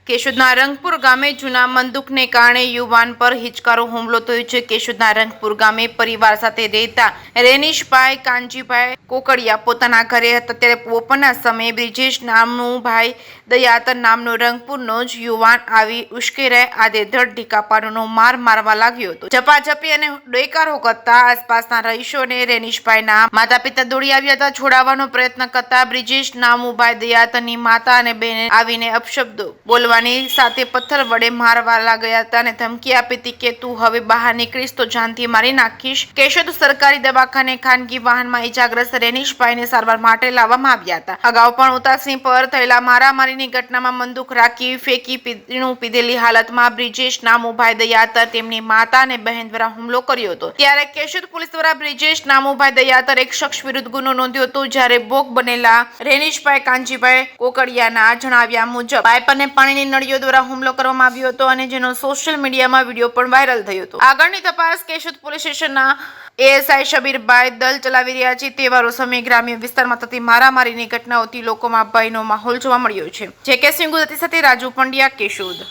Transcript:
કેશોદના રંગપુર ગામે જૂના બંદૂકને કારણે યુવાન પર હિચકારો હુમલો થયો છે। કેશોદના રંગપુર ગામે પરિવાર સાથે રહેતા રેનીશભાઈ કાનજીભાઈ કોકડિયા પોતાના ઘરે હતા ત્યારે બપોરના સમયે બ્રિજેશ નામનું ભાઈ દયાતર નામનો રંગપુરનો જ યુવાન આવી ઉશ્કેરાઈ આધેધડ ઢીકાપાડોનો માર મારવા લાગ્યો હતો। ઝપાઝપી અને ડેકારો કરતા આસપાસના રહીશોને રેનીશભાઈના માતા પિતા દોડી આવ્યા હતા। છોડાવવાનો પ્રયત્ન કરતા બ્રિજેશ નામનું ભાઈ દયાતરની માતા અને બહેને આવીને અપશબ્દો બોલવા સાથે પથ્થર વડે મારવા લાગ્યા હતા અને ધમકી આપી હતી કે તું હવે બહાર નીકળીશ તો જાનથી મારી નાખીશ। કેશોદ સરકારી દવાખાને ખાનગી વાહનમાં ઇજાગ્રસ્ત રેનીશભાઈને સારવાર માટે લાવવામાં આવ્યા હતા। અગાઉ પણ ઉતાસણી પર થયેલા મારામારીની ઘટનામાં બંદૂક રાખી ફેંકી પીણું પીધેલી હાલતમાં બ્રિજેશ નામુભાઈ દયાતર તેમની માતા અને બહેન દ્વારા હુમલો કર્યો હતો। ત્યારે કેશોદ પોલીસ દ્વારા બ્રિજેશ નામુભાઈ દયાતર એક શખ્સ વિરુદ્ધ ગુનો નોંધ્યો હતો। જ્યારે ભોગ બનેલા રેનીશભાઈ કાનજીભાઈ કોકડિયાના જણાવ્યા મુજબ પાઇપ અને પાણીની નળીઓ દ્વારા હુમલો કરવામાં આવ્યો હતો અને જેનો સોશિયલ મીડિયામાં વિડીયો પણ વાયરલ થયો હતો। આગળની તપાસ કેશોદ પોલીસ સ્ટેશનના એએસઆઈ શબીરભાઈ દલ ચલાવી રહ્યા છે। તહેવારો સમયે ગ્રામ્ય વિસ્તારમાં થતી મારામારીની ઘટનાઓથી લોકોમાં ભયનો માહોલ જોવા મળ્યો છે। જે કે સિંહ ગુજરાતી સાથે રાજુ પંડ્યા, કેશોદ।